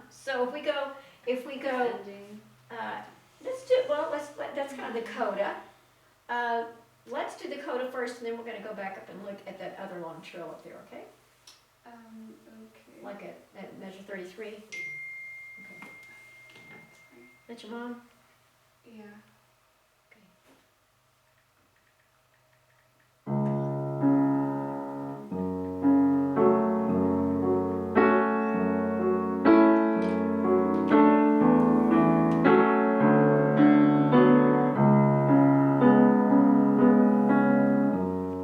So if we go, Ending. that's kind of the coda. Let's do the coda first, and then we're going to go back up and look at that other long trill up there, okay? Okay. Like at measure 33. Okay. That's your mom? Yeah. Okay.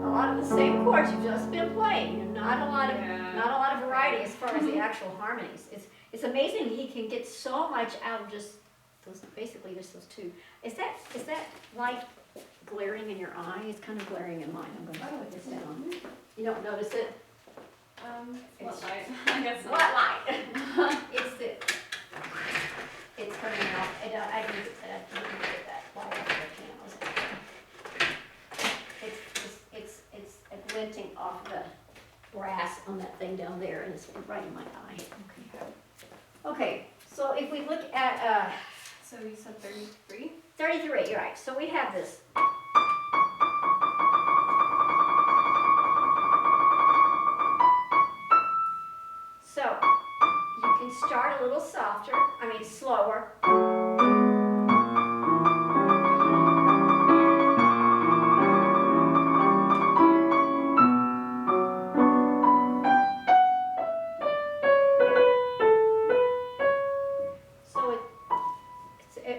A lot of the same chords you've just been playing. Not a lot of variety as far as the actual harmonies. It's amazing he can get so much out of just those, basically just those two. Is that light glaring in your eye? It's kind of glaring in mine. I'm going to put this down. You don't notice it? What light? I guess What light? It's coming out. I can get that light off the pianos. It's glinting off the brass on that thing down there, and it's right in my eye. Okay, so if we look at, so you said 33? 33, you're right. So we have this. So you can start a little softer, slower.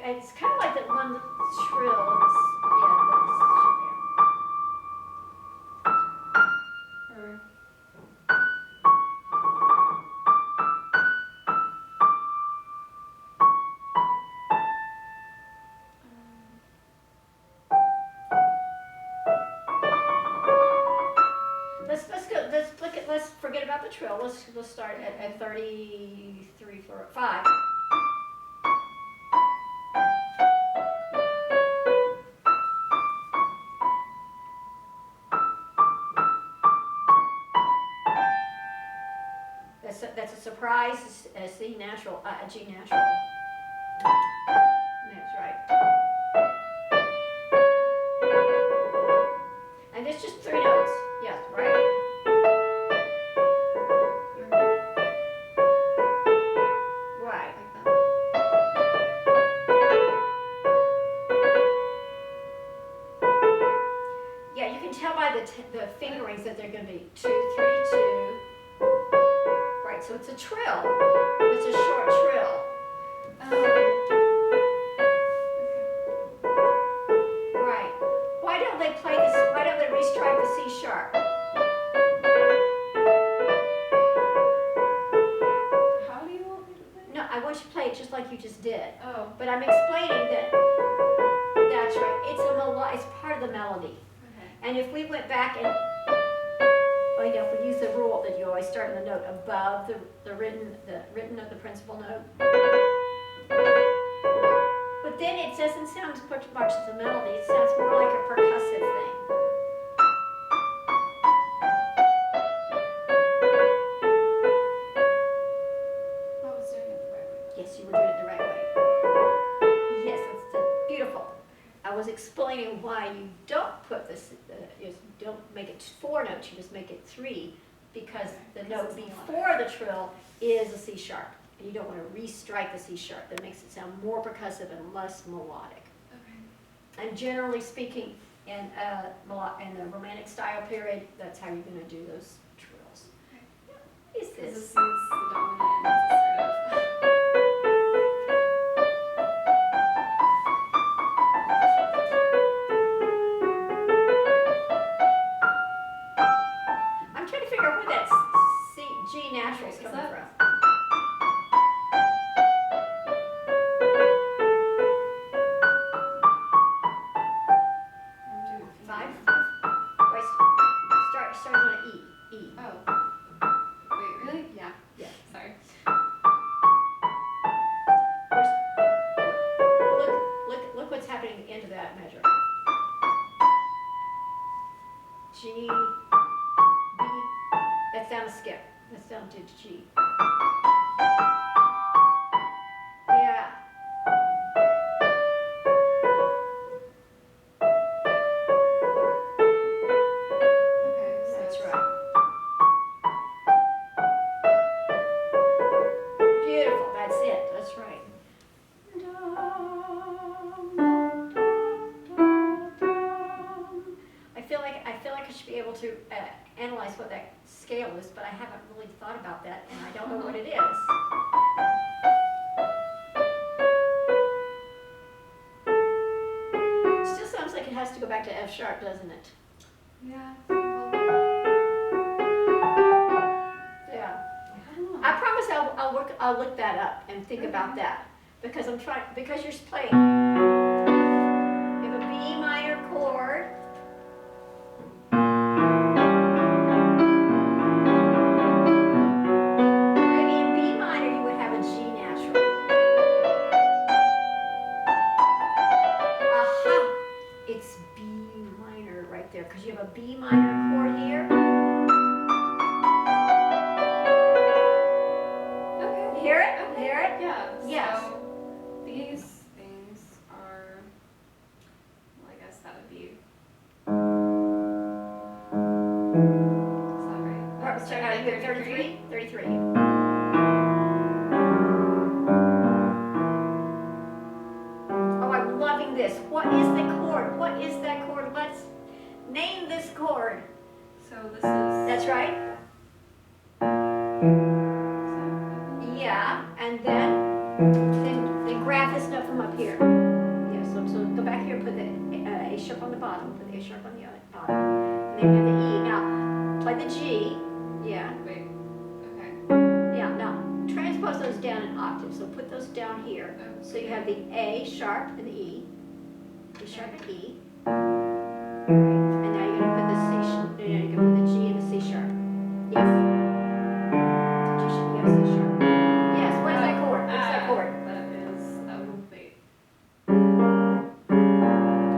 It's kind of like that one trill. Let's forget about the trill. Let's start at 33 for 5. That's a surprise, a C natural, a G natural. That's right. And it's just 3 notes. Yes, right. Right. Like that. Yeah, you can tell by the fingerings that they're going to be 2, 3, 2. Right, so it's a trill. It's a short trill. Right. Why don't they play this? Why don't they restrike the C sharp? How do you want me to play? No, I want you to play it just like you just did. Oh. But I'm explaining that that's right. It's part of the melody. Okay. And if we went back and if we use the rule that you always start in the note above the written of the principal note. But then it doesn't sound much as a melody. It sounds more like a percussive thing. I was doing it the right way. Yes, you were doing it the right way. Yes, that's beautiful. I was explaining why you don't put this, you don't make it 4 notes, you just make it 3, because the note before the trill is a C sharp. And you don't want to restrike the C sharp. That makes it sound more percussive and less melodic. Okay. And generally speaking, in the Romantic style period, that's how you're going to do those trills. Okay. What is This is this? the dominant and it's sort of. I'm trying to figure out where that G natural is coming from. I'm doing 5? Starting on an E. E. Oh. Wait, really? Yeah. Yeah. Sorry. Look what's happening at the end of that measure. G, B. That's down a skip. That's down to G. that's what that scale is, but I haven't really thought about that, and I don't know what it is. Still sounds like it has to go back to F sharp, doesn't it? Yeah. Yeah. I don't know. I promise I'll look that up and think about that, because because you're playing. You have a B minor chord. Maybe in B minor you would have a G natural. Aha! It's B minor right there, because you have a B minor chord here. Okay. You hear it? Okay. You hear it? Yeah. Yes. So these things are, well, I guess that would be. Is that right? So now you have 33? 33. Oh, I'm loving this. What is the chord? What is that chord? Let's name this chord. So this is. That's right. Yeah, and then grab this note from up here. Yeah, so go back here and put the A sharp on the bottom. Put the A sharp on the bottom. And then you have the E. Now, play the G. Yeah. Wait. Okay. Yeah, now transpose those down in octaves. So put those down here. So you have the A sharp and the E. A sharp and E. And now you're going to put the C sharp. Now you're going to put the G and the C sharp. Yes. G sharp, you have C sharp. Yes, what is that chord? What's that chord? That is, wait.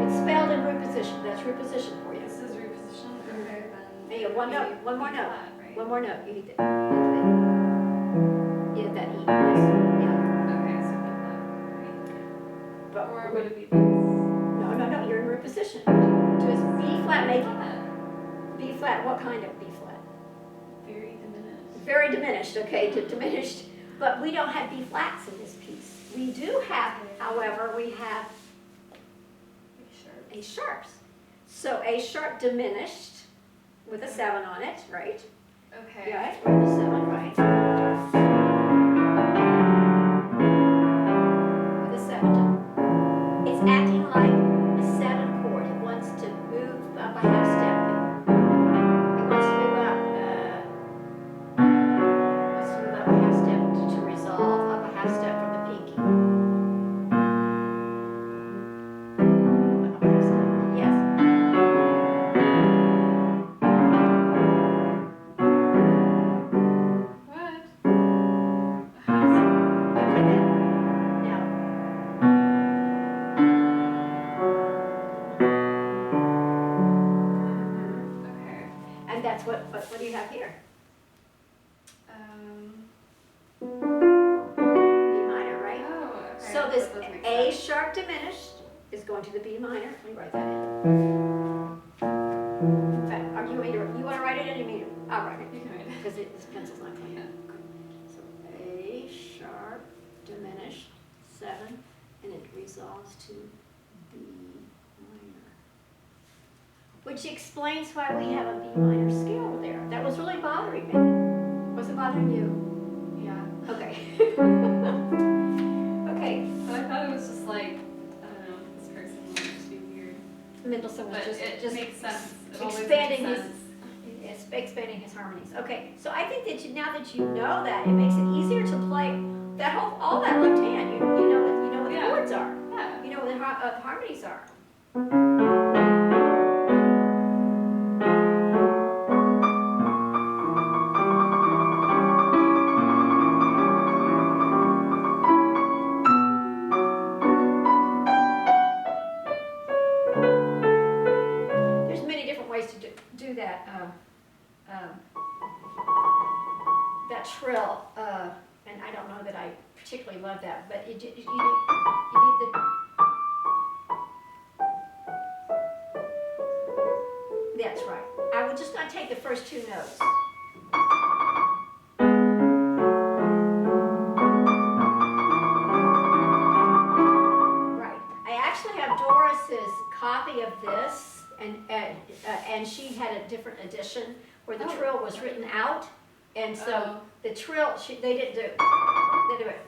It's spelled in root position. That's root position for you. This is reposition. Okay, then. Hey, one note, one more B note. flat, right? One more note. You hit that. You hit that E. Yes. Yeah. Okay, so B flat, right? But Or would it be this? no, you're in root position. Do is B flat make Flat. B flat. What kind of B flat? Very diminished. Very diminished. Okay, diminished. But we don't have B flats in this piece. We do have, however, we have A sharps. So A sharp diminished with a 7 on it, right? Okay. Yeah, with a 7, right? With a 7. It's acting like a 7 chord. It wants to move up a half step. It wants to move up. Wants to move up a half step to resolve up a half step from the pinky. Up a half step. Yes. What? Okay. And that's what do you have here? B minor, right? Oh, okay. So this That does make A sense. sharp diminished is going to the B minor. Let me write that in. In fact, are you want to write it in? You mean I'll write it You can write it. because this pencil's not clean. So A sharp diminished 7, and it resolves to B minor, which explains why we have a B minor scale there. That was really bothering me. Was it bothering you? Yeah. Okay. Okay. So I thought it was just like, I don't know, this person might just be weird. Mendelssohn was But just it makes sense. It always expanding makes his sense. expanding his harmonies. Okay, so I think that now that you know that, it makes it easier to play that all that left hand. You know what the Yeah. chords are. Yeah. You know what the harmonies are. There's many different ways to do that. That trill, and I don't know that I particularly love that, but you need the. That's right. I would just not take the first 2 notes. Right. I actually have Doris's copy of this, and she had a different edition where the Oh. trill was written out, and so Oh. the trill, they didn't do, they do it.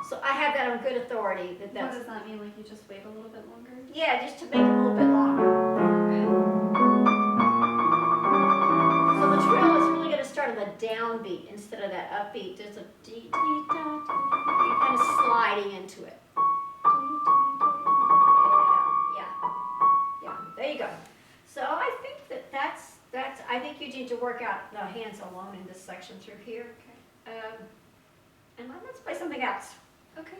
So I have that on good authority that What that's, does that mean? Like you just wait a little bit longer? yeah, just to make it a little bit longer. Okay. So the trill is really gonna start on the downbeat instead of that upbeat. There's a dee dee da dee. You're kind of sliding into it. Yeah, there you go. So I think that's, I think you need to work out the hands alone in this section through here. Okay. And let's play something else. Okay.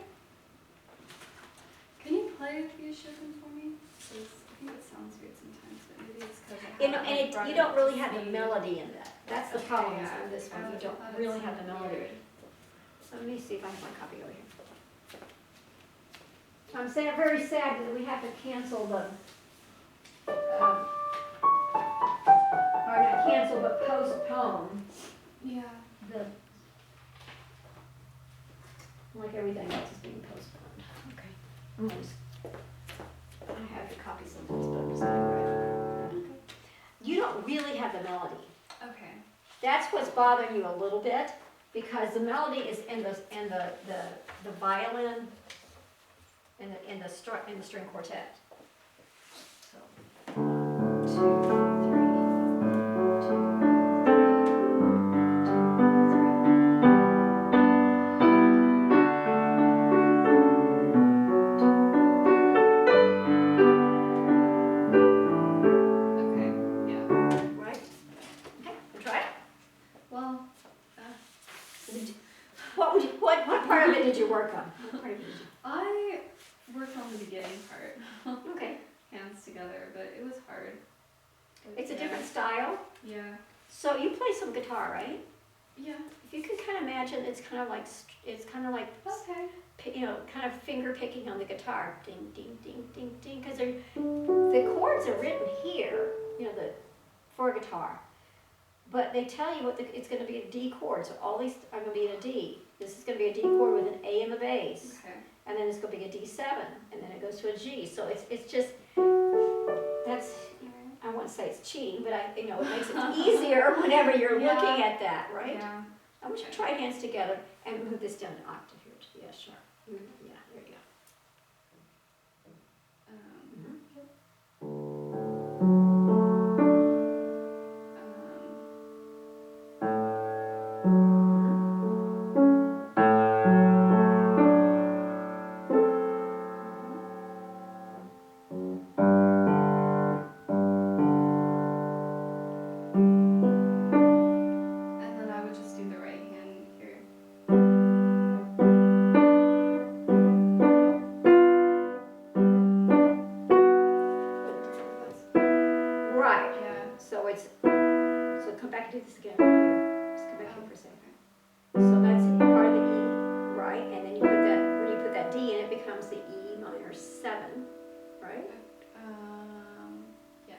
Can you play a few Shanon for me? 'Cause I think it sounds weird sometimes, but maybe it's because I You know, haven't, and like, brought you it don't up really to have the speed. melody in that. That's the problem Okay, yeah. with this one. You I don't thought it really have the sounded melody. weird. So let me see if I have my copy over here. I'm sad, very sad that we have to cancel the, or not cancel, but postpone Yeah. the, like everything else is being postponed. Okay. I'm gonna I have the copy sometimes, but I'm just gonna write it. Okay. You don't really have the melody. Okay. That's what's bothering you a little bit, because the melody is in the violin and the string quartet. So 1, 2, 3, 1, 2, 2, 3. Okay. Yeah. Right? Okay, we'll try it. Well, What part of it did you work on? What part of it did you? I worked on the beginning part, Okay, hands together, but it was hard. But it's a yeah. different style. Yeah. So you play some guitar, right? Yeah. If you can kind of imagine, it's kind of like Okay. kind of finger picking on the guitar, ding, ding, ding, ding, ding, because the chords are written here, for guitar. But they tell you it's going to be a D chord, so all these are going to be in a D. This is going to be a D chord with an A in the bass, Okay. and then it's going to be a D7, and then it goes to a G. So it's just, that's, I won't say it's cheating, but it makes it easier whenever you're Yeah. looking at that, right? Yeah. I want you to try hands together and move this down an octave here. Yeah, sure. Yeah, there you go. And then I would just do the right hand here. Right. Yeah. So come back and do this again right here. Just come back here for a second. So that's part of the E, right? And then when you put that D in, it becomes the E minor 7, right? Yes.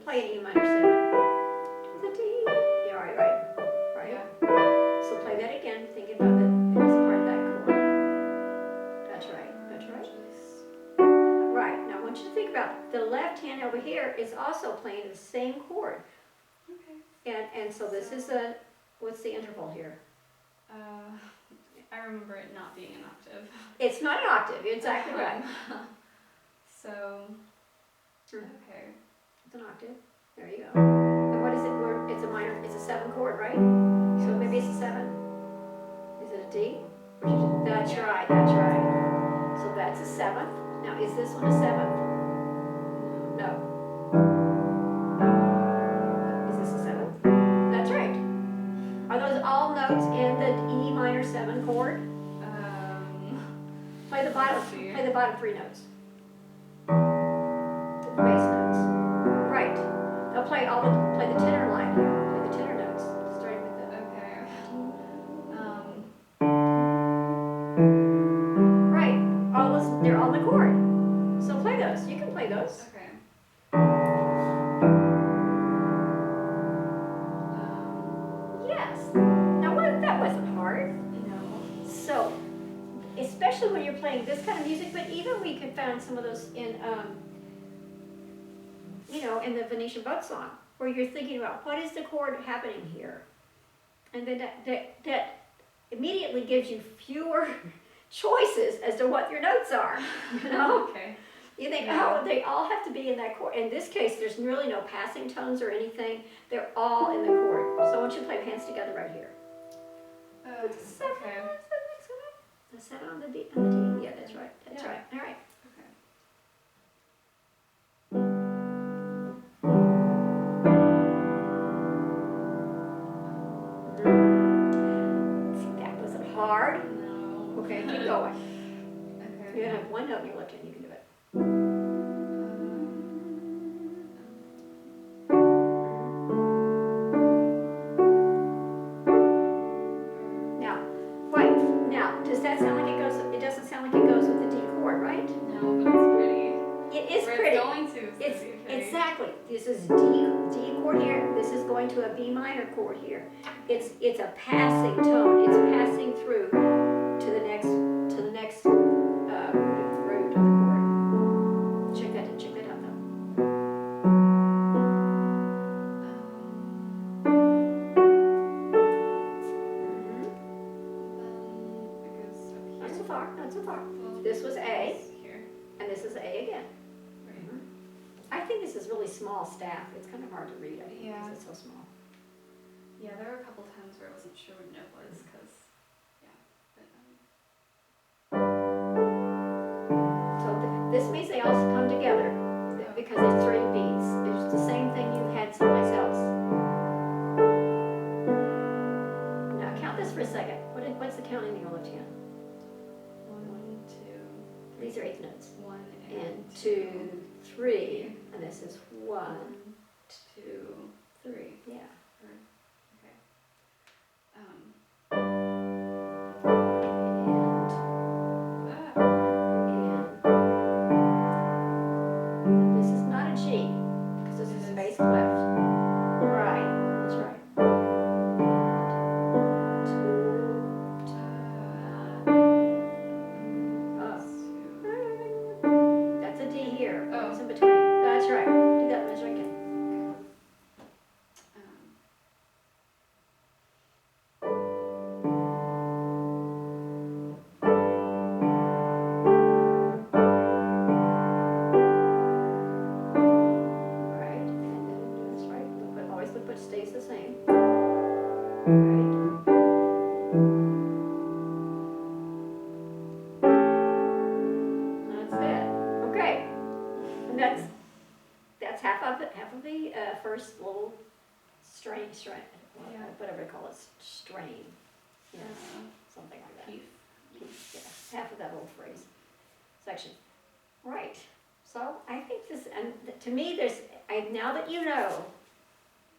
Play an E minor 7. The D. Yeah, right. Right? Yeah. So play that again, thinking about it's part of that chord. That's right. Right, now I want you to think about the left hand over here is also playing the same chord. Okay. And so this is what's the interval here? I remember it not being an octave. It's not an octave, you're exactly right. So, okay. It's an octave, there you go. And what is it, it's a minor, it's a 7 chord, right? So maybe it's a 7. Is it a D? That's right. So that's a 7th. Now is this one a 7th? No. Is this a 7th? That's right. Are those all notes in the E minor 7 chord? Play the bottom 3 notes. The bass notes. Right. They'll play the tenor line here. Play the tenor notes. Starting with the. Okay. Right. They're all in the chord. So play those. You can play those. Okay. Yes. Now that wasn't hard. No. So, especially especially when you're playing this kind of music, but even we could find some of those in, you know, in the Venetian boat song, where you're thinking about what is the chord happening here? And then that immediately gives you fewer choices as to what your notes are, you know? Okay. You think, Yeah. oh, they all have to be in that chord. In this case, there's really no passing tones or anything. They're all in the chord. So I want you to play hands together right here. Okay. The seven on the D, on the D. Yeah, that's right. That's Yeah. right. All right. Okay. See, that wasn't hard. No. Okay, keep going. Okay. You have one note in your left hand. You can do it. Now, right. Now, does that sound like it goes? It doesn't sound like it goes with the D chord, right? No, but it's pretty. It is Where pretty. It's going to. It's gonna be pretty. exactly. This is D chord here. This is going to a B minor chord here. It's a passing tone. It's passing through to the next root of the chord. Check that out though. Then it goes up Not here. so far. Not so far. Well, This was A, it's here. and this is A again. Right. I think this is really small staff. It's kind of hard to read, I think, Yeah. because it's so small. Yeah, there were a couple times where I wasn't sure what note was, because, yeah. But, So this means they all come together because it's 3 beats. It's the same thing you had someplace else. Now count this for a second. What's the counting in your left hand? 1, 2, These are eighth notes. 1 And 2, 3, and this is 1, 1, 2, 3. yeah. Okay. And, and this is not a G, because this is a bass clef. Right, that's right. That's a D here. Oh. It's in between. That's right. Do that measure again. Right, and then that's right. Always look what stays the same. Right. That's it. Okay. And that's half of it. Half of the first little strain, Yeah. whatever they call it, strain. Yeah, something like that. Keith. Yeah, half of that little phrase section. Right. So I think this, and to me, now that you know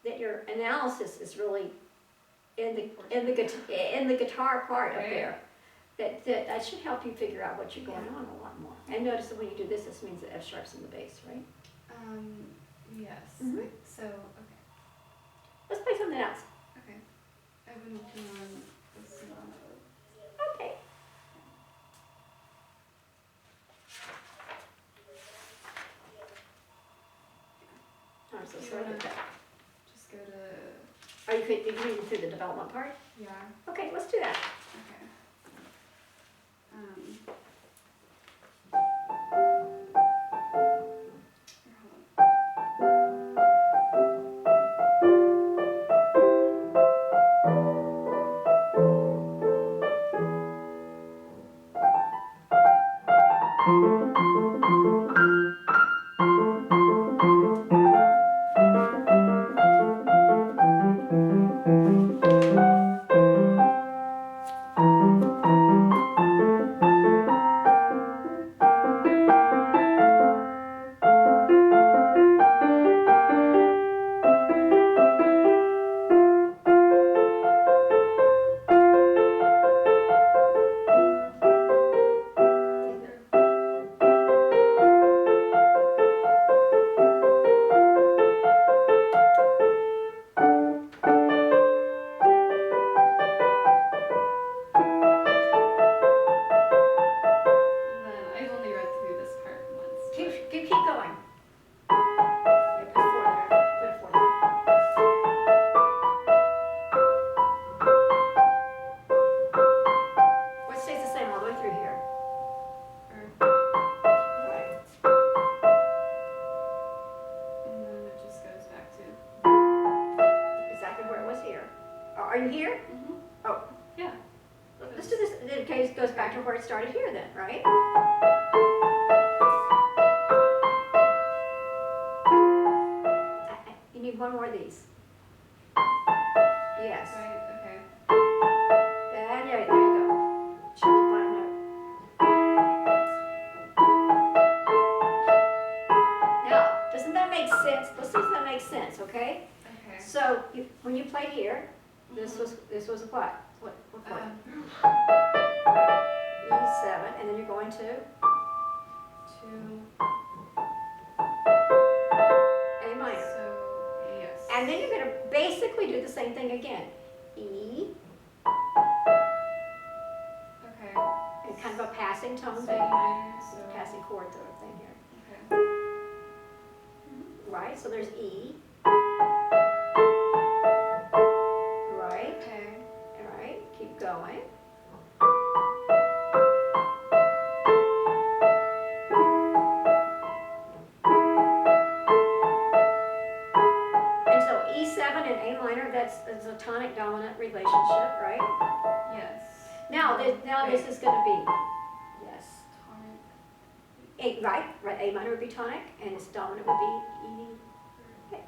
that your analysis is really in the guitar part up there, that should help you figure out what you're going on a lot more. And notice that when you do this, this means that F sharp's in the bass, right? Yes. Mhm. So, okay. Let's play something else. Okay. I've been working on this sonata. Okay. I'm so You sorry wanna- about that. Just go to, Are you reading through the development part? yeah, Okay, let's do that. okay. Here, hold on. Are you here? Mhm. Oh. Yeah. Let's do this. Okay, it goes back to where it started here then, right? You need one more of these. Yes. Right. Okay. And there you go. Check the bottom note. Now, doesn't that make sense? Let's see if that makes sense, okay? Okay. So when you played here, this was what? What chord? E7, and then you're going to To. A minor. So yes. And then you're going to basically do the same thing again. E, Okay. and kind of a passing tone So thing. minor. So. Passing chord thing here. Okay. Right, so there's E. Right, Okay. all right, keep going. And so E7 and A minor, that's a tonic dominant relationship, right? Yes. Now this is going to be, yes. Tonic. Right, A minor would be tonic, and its dominant would be E7,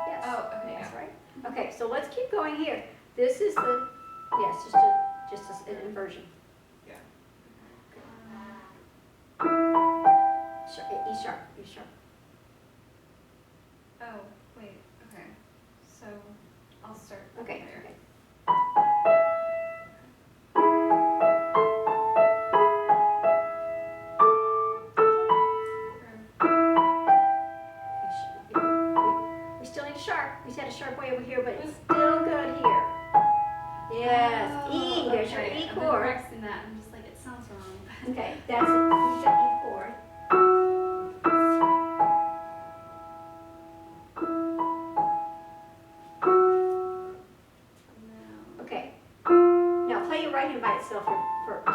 yes. Oh, okay. That's Yeah. right. Okay, so let's keep going here. This is the, yes, just an inversion. Yeah. E sharp, E sharp. Oh, wait. Okay. So I'll start Okay, there. okay. We still need a sharp. We had a sharp way over here, but it's still good here. Yes, E, there's your okay. E I've been chord. practicing that. I'm just like, it sounds wrong. Okay, that's it. Use that E chord. No. Okay. Now play your right hand by itself first.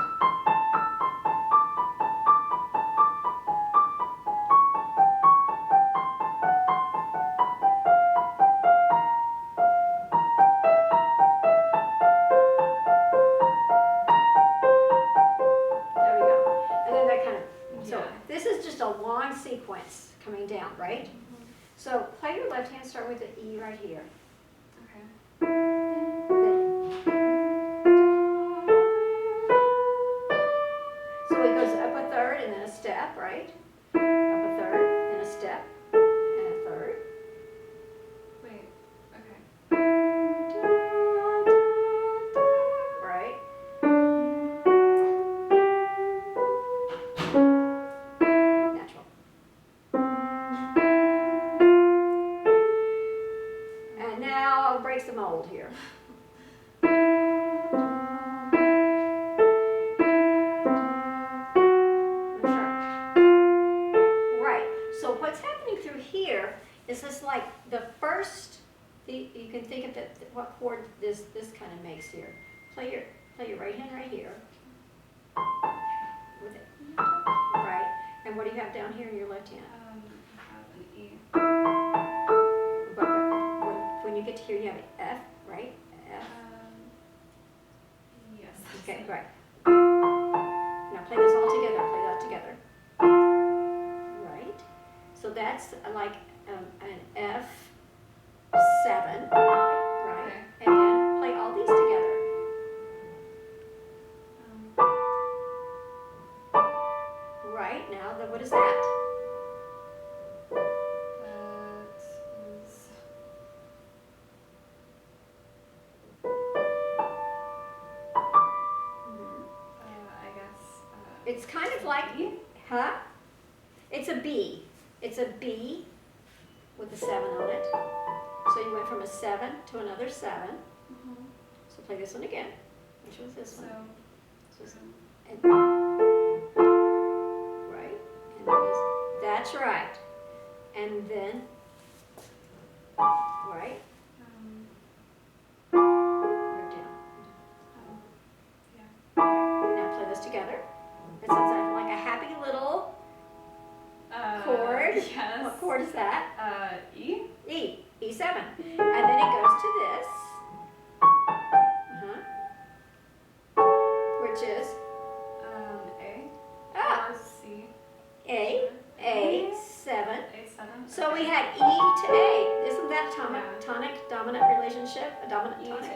There we go. And then that kind of, so Yeah. this is just a long sequence coming down, right? Mhm. So play your left hand, start with the E right here. Okay. So it goes up a third and then a step, right? Up a third, then a step, and a third. Wait. Okay. Right? Natural. And now I'll break the mold here. Sharp. Right. So what's happening through here is this like the first, you can think of what chord this kind of makes here. Play your right hand right here. With it. Right. And what do you have down here in your left hand? I have an E. But when you get to here, you have an F, right? F. Yes. Okay, right. Now play this all together. Play that together. Right. So that's like an F7, right? Okay. And then play all these together. Right. Now, then what is that? That is. I guess. It's kind of like, E? huh? It's a B. It's a B with a 7 on it. So you went from a 7 to another 7. Mhm. So play this one again. Which was this So. one? This was- um, and- right? And then this, that's right. And then, right? Um, Right down. yeah. Now play this together. It sounds like a happy little chord. Yes. What chord is that? E? E, E7. And then it goes to this.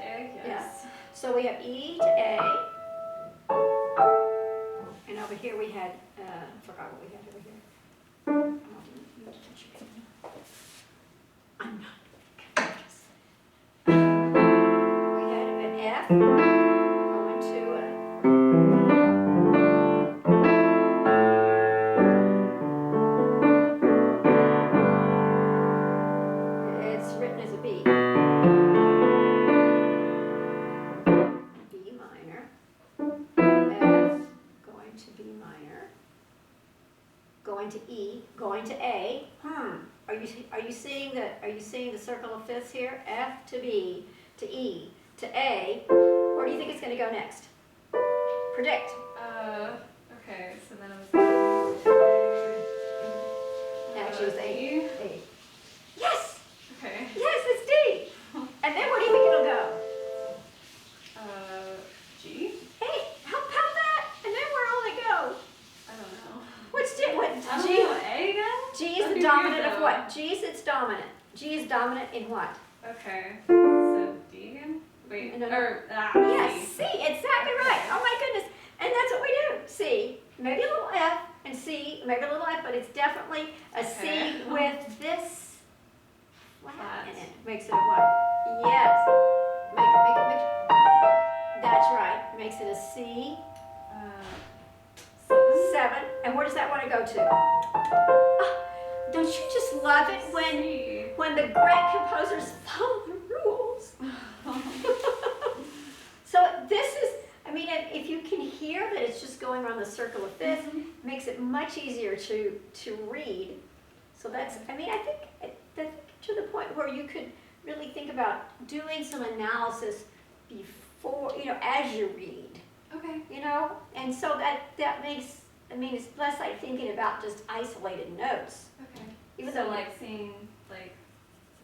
A, yes. So we have E to A. And over here we had, forgot what we had over here. Oh, you have to touch your pen. I'm not. We had an F going to a. It's written as a B. B minor. F going to B minor. Going to E, going to A. Are you seeing the circle of fifths here? F to B, to E, to A. Where do you think it's going to go next? Predict. Okay, so then it was Actually, it's A. A. Yes! Okay. Yes, it's D. And then where do you think it'll go? G? Hey, how about that? And then where will it go? I don't know. What's G? What? I don't G? know, A again? G is That'd the be dominant weird, of though. what? G is its dominant. G is dominant in what? Okay. So D again? Wait. No, no. Or, Yes, C. C, exactly right. Oh my goodness. And that's what we do. C, maybe a little F, and C, maybe a little F, but it's definitely a C Okay. with this flat Flat. in it. Makes it a what? Yes. Make it. That's right. Makes it a C, 7. And where does that want to go to? Ah, don't you just love it C. when the great composers follow the rules? So this is, I mean, if you can hear that it's just going around the circle of fifths, it makes it much easier to read. So that's, I mean, I think that's to the point where you could really think about doing some analysis before, as you read, Okay. and so that makes, I mean, it's less like thinking about just isolated notes. Okay. Even So though like seeing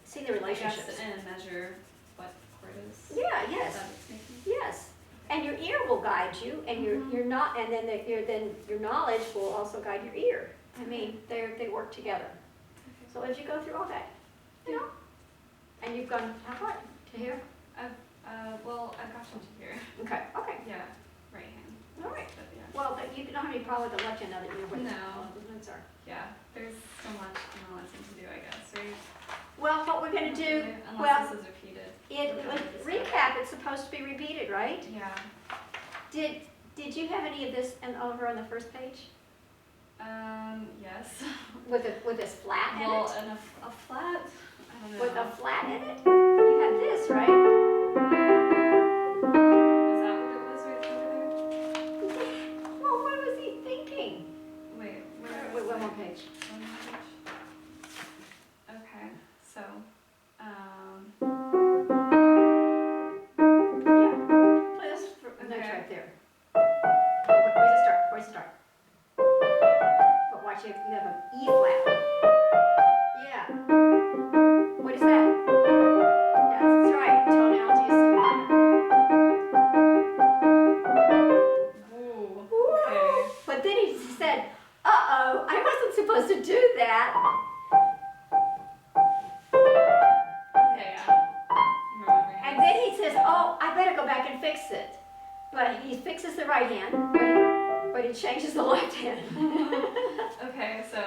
see the relationships. and measure what chord is. Yeah, yes. that it's making. Yes, and your ear will guide you, and your not, and then your knowledge will also guide your ear. I mean, they work together. Okay. So as you go through all that, and you've gone how far to here? Well, I've got you to here. Okay, Yeah, right hand. all right. But yeah. Well, but you don't have any problem with the left hand now that you're with No. the notes are. Yeah, there's so much analyzing to do, I guess, right? Well, what we're going to do, Unless this is repeated. recap. It's supposed to be repeated, right? Yeah. Did you have any of this over on the first page Yes. with this flat in Well, it? and a flat, I don't know. With a flat in it? You had this, right? Is that what it was right over Well, what was he thinking? there? Wait, Wait, one more page. One more page. Okay, so, Yeah. Play this for notes Okay. right there. Where's the start? But watch it, you have an E flat. Yeah. What is that? That's right. Tonality is C minor. ooh, okay. But then he said, uh-oh, I wasn't supposed to do that. Okay, yeah. I'm remembering And this. then he says, oh, I better go back and fix it. But he fixes the right hand, but he changes the left hand. Okay, so